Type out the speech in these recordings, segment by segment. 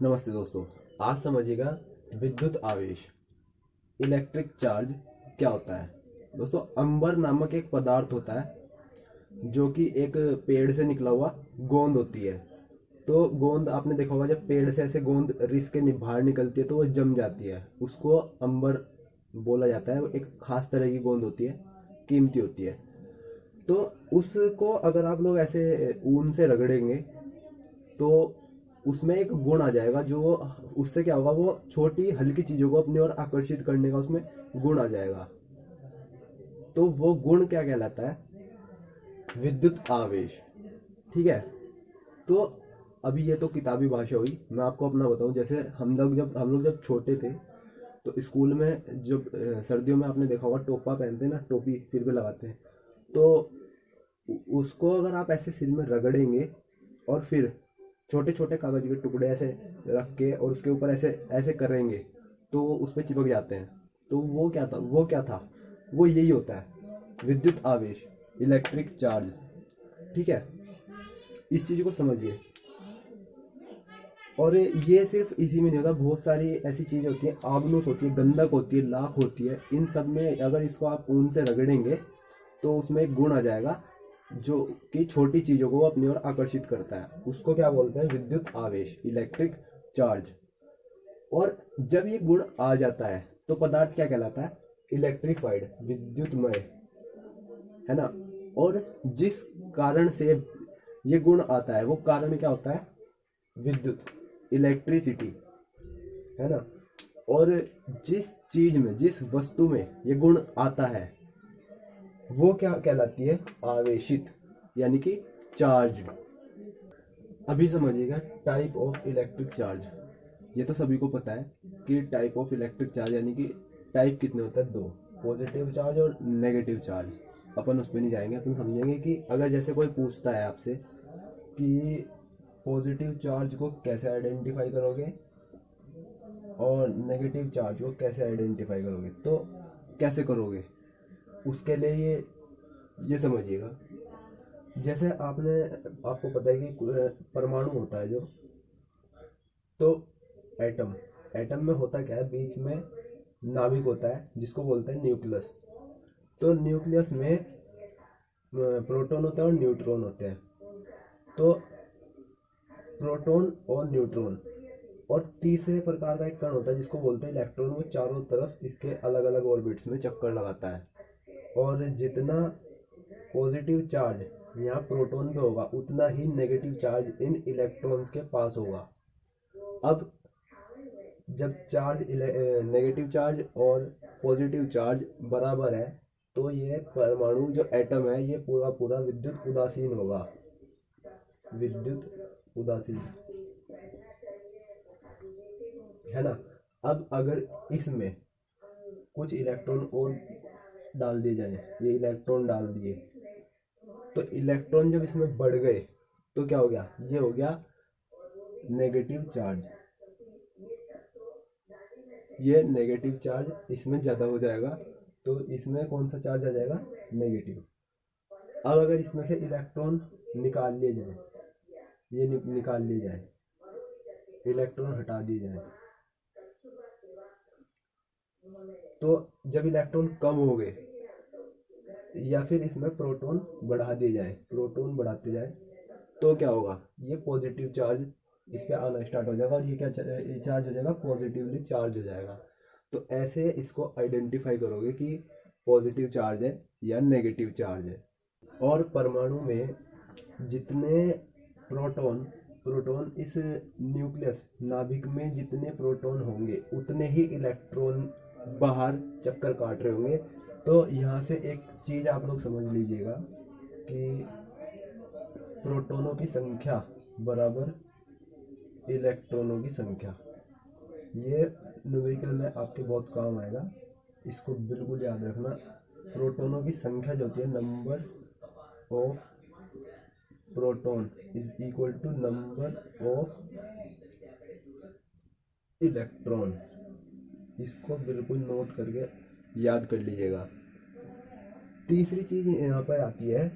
नमस्ते दोस्तों। आज समझिएगा विद्युत आवेश इलेक्ट्रिक चार्ज क्या होता है। दोस्तों, अंबर नामक एक पदार्थ होता है जो कि एक पेड़ से निकला हुआ गोंद होती है। तो गोंद आपने देखा होगा, जब पेड़ से ऐसे गोंद रिस के बाहर निकलती है तो वो जम जाती है, उसको अंबर बोला जाता है। वो एक खास तरह की गोंद होती है, कीमती होती है। तो उसको अगर आप लोग ऐसे ऊन से रगड़ेंगे तो उसमें एक गुण आ जाएगा, जो उससे क्या होगा, वो छोटी हल्की चीजों को अपनी ओर आकर्षित करने का उसमें गुण आ जाएगा। तो वो गुण क्या कहलाता है? विद्युत आवेश। ठीक है। तो अभी ये तो किताबी भाषा हुई, मैं आपको अपना बताऊं। जैसे हम लोग जब छोटे थे तो स्कूल में जब सर्दियों में आपने देखा होगा टोपा पहनते हैं ना, टोपी सिर पे लगाते हैं। तो उसको अगर आप ऐसे सिर में रगड़ेंगे और फिर छोटे छोटे कागज के टुकड़े ऐसे रख के और उसके ऊपर ऐसे ऐसे करेंगे तो वो उस पर चिपक जाते हैं। तो वो क्या था? वो यही होता है, विद्युत आवेश, इलेक्ट्रिक चार्ज। ठीक है, इस चीज को समझिए। और ये सिर्फ इसी में नहीं होता, बहुत सारी ऐसी चीजें होती हैं, आबनूस होती है, गंधक होती है, लाख होती है। इन सब में अगर इसको आप ऊन से रगड़ेंगे तो उसमें एक गुण आ जाएगा जो कि छोटी चीजों को अपनी ओर आकर्षित करता है। उसको क्या बोलते हैं? विद्युत आवेश, इलेक्ट्रिक चार्ज। और जब ये गुण आ जाता है तो पदार्थ क्या कहलाता है? इलेक्ट्रीफाइड, विद्युतमय, है ना। और जिस कारण से ये गुण आता है वो कारण क्या होता है? विद्युत, इलेक्ट्रिसिटी, है ना। और जिस चीज में, जिस वस्तु में ये गुण आता है वो क्या कहलाती है? आवेशित, यानी कि चार्ज। अभी समझिएगा टाइप ऑफ इलेक्ट्रिक चार्ज। ये तो सभी को पता है कि टाइप ऑफ इलेक्ट्रिक चार्ज यानी कि टाइप कितने होते हैं? दो, पॉजिटिव चार्ज और नेगेटिव चार्ज। अपन उस पर नहीं जाएंगे, अपन समझेंगे कि अगर जैसे कोई पूछता है आपसे कि पॉजिटिव चार्ज को कैसे आइडेंटिफाई करोगे और नेगेटिव चार्ज को कैसे आइडेंटिफाई करोगे, तो कैसे करोगे उसके लिए ये समझिएगा। जैसे आपको पता है कि परमाणु होता है जो, तो एटम एटम में होता क्या है? बीच में नाभिक होता है जिसको बोलते हैं न्यूक्लियस। तो न्यूक्लियस में प्रोटॉन होता है और न्यूट्रॉन होते हैं। तो प्रोटॉन और न्यूट्रॉन और तीसरे प्रकार का एक कण होता है जिसको बोलते हैं इलेक्ट्रॉन। वो चारों तरफ इसके अलग अलग ऑर्बिट्स में चक्कर लगाता है। और जितना पॉजिटिव चार्ज यहाँ प्रोटॉन पे होगा उतना ही नेगेटिव चार्ज इन इलेक्ट्रॉन्स के पास होगा। अब जब नेगेटिव चार्ज और पॉजिटिव चार्ज बराबर है तो ये परमाणु जो एटम है ये पूरा पूरा विद्युत उदासीन होगा, विद्युत उदासीन, है ना। अब अगर इसमें कुछ इलेक्ट्रॉन और डाल दिए जाए, ये इलेक्ट्रॉन डाल दिए, तो इलेक्ट्रॉन जब इसमें बढ़ गए तो क्या हो गया? ये हो गया नेगेटिव चार्ज। ये नेगेटिव चार्ज इसमें ज़्यादा हो जाएगा तो इसमें कौन सा चार्ज आ जाएगा? नेगेटिव। अब अगर इसमें से इलेक्ट्रॉन निकाल लिए जाए, ये निकाल लिए जाए, इलेक्ट्रॉन हटा दिए जाए, तो जब इलेक्ट्रॉन कम हो गए या फिर इसमें प्रोटॉन बढ़ा दिए जाए, प्रोटॉन बढ़ाते जाए, तो क्या होगा? ये पॉजिटिव चार्ज इस पे आना स्टार्ट हो जाएगा और ये क्या चार्ज हो जाएगा? पॉजिटिवली चार्ज हो जाएगा। तो ऐसे इसको आइडेंटिफाई करोगे कि पॉजिटिव चार्ज है या नेगेटिव चार्ज है। और परमाणु में जितने प्रोटॉन प्रोटॉन इस न्यूक्लियस नाभिक में जितने प्रोटॉन होंगे उतने ही इलेक्ट्रॉन बाहर चक्कर काट रहे होंगे। तो यहाँ से एक चीज आप लोग समझ लीजिएगा कि प्रोटॉनों की संख्या बराबर इलेक्ट्रॉनों की संख्या। ये न्यूमेरिकल में आपके बहुत काम आएगा, इसको बिल्कुल याद रखना। प्रोटॉनों की संख्या जो होती है, numbers of proton is equal to number of electron. इसको बिल्कुल नोट करके याद कर लीजिएगा। तीसरी चीज यहाँ पर आती है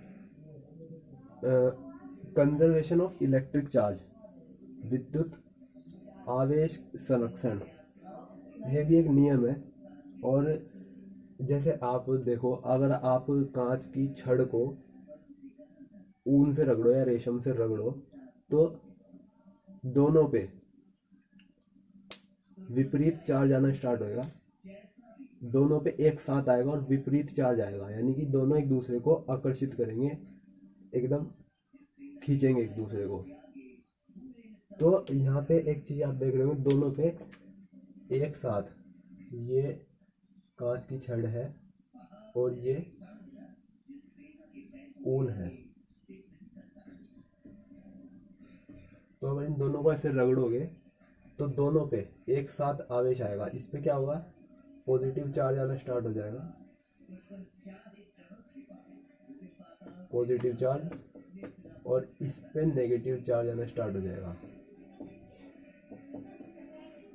कंजर्वेशन ऑफ इलेक्ट्रिक चार्ज, विद्युत आवेश संरक्षण, ये भी एक नियम है। और जैसे आप देखो, अगर आप कांच की छड़ को ऊन से रगड़ो या रेशम से रगड़ो तो दोनों पे विपरीत चार्ज आना स्टार्ट होएगा, दोनों पे एक साथ आएगा और विपरीत चार्ज आएगा, यानी कि दोनों एक दूसरे को आकर्षित करेंगे, एकदम खींचेंगे एक दूसरे को। तो यहाँ पे एक चीज आप देख रहे हो, दोनों पे एक साथ, ये कांच की छड़ है और ये ऊन है, तो अगर इन दोनों को ऐसे रगड़ोगे तो दोनों पे एक साथ आवेश आएगा। इस पे क्या होगा, पॉजिटिव चार्ज आना स्टार्ट हो जाएगा, पॉजिटिव चार्ज, और इस पे नेगेटिव चार्ज आना स्टार्ट हो जाएगा,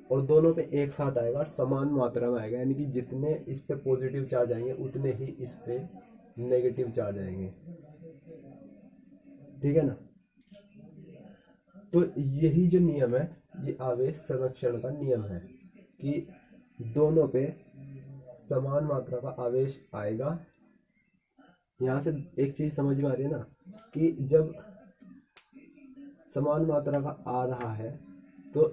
और दोनों पे एक साथ आएगा और समान मात्रा में आएगा, यानी कि जितने इस पे पॉजिटिव चार्ज आएंगे उतने ही इस पे नेगेटिव चार्ज आएंगे। ठीक है ना। तो यही जो नियम है, ये आवेश संरक्षण का नियम है कि दोनों पे समान मात्रा का आवेश आएगा। यहाँ से एक चीज समझ में आ रही है ना, कि जब समान मात्रा का आ रहा है तो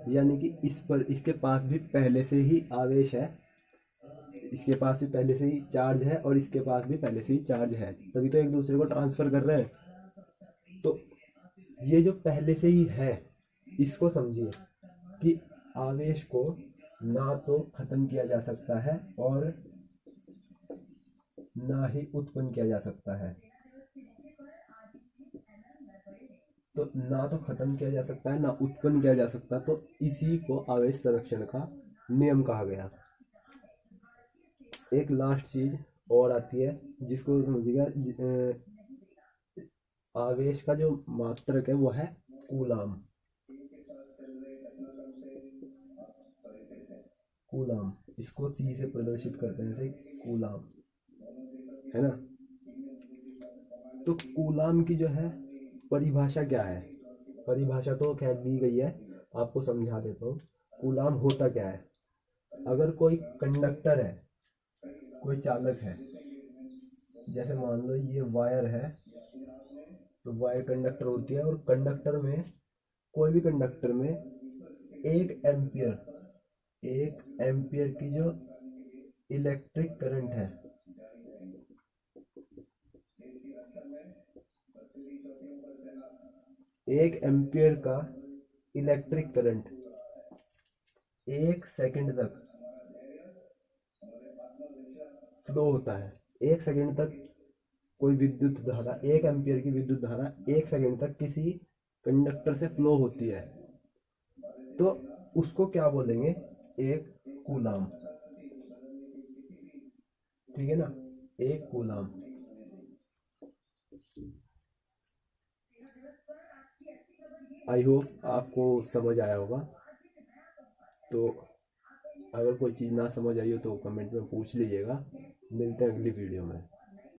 यानी कि इस पर, इसके पास भी पहले से ही आवेश है, इसके पास भी पहले से ही चार्ज है और इसके पास भी पहले से ही चार्ज है, तभी तो एक दूसरे को ट्रांसफर कर रहे हैं। तो ये जो पहले से ही है, इसको समझिए कि आवेश को ना तो खत्म किया जा सकता है और ना ही उत्पन्न किया जा सकता है। तो ना तो खत्म किया जा सकता है, ना उत्पन्न किया जा सकता, तो इसी को आवेश संरक्षण का नियम कहा गया। एक लास्ट चीज और आती है जिसको समझिएगा, आवेश का जो मात्रक है वो है कूलाम। कूलाम, इसको सी से प्रदर्शित करते हैं, जैसे कूलाम, है ना। तो कूलाम की जो है परिभाषा क्या है, परिभाषा तो खैर दी गई है, आपको समझा देता हूँ। कूलाम होता क्या है, अगर कोई कंडक्टर है, कोई चालक है, जैसे मान लो ये वायर है, तो वायर कंडक्टर होती है, और कंडक्टर में, कोई भी कंडक्टर में 1 एम्पियर की जो इलेक्ट्रिक करंट है, 1 एम्पियर का इलेक्ट्रिक करंट 1 सेकंड तक फ्लो होता है। 1 सेकंड तक कोई विद्युत धारा, 1 एम्पियर की विद्युत धारा 1 सेकंड तक किसी कंडक्टर से फ्लो होती है, तो उसको क्या बोलेंगे, एक कूलाम। ठीक है ना, एक कूलाम। आई होप आपको समझ आया होगा। तो अगर कोई चीज़ ना समझ आई हो तो कमेंट में पूछ लीजिएगा। मिलते हैं अगली वीडियो में।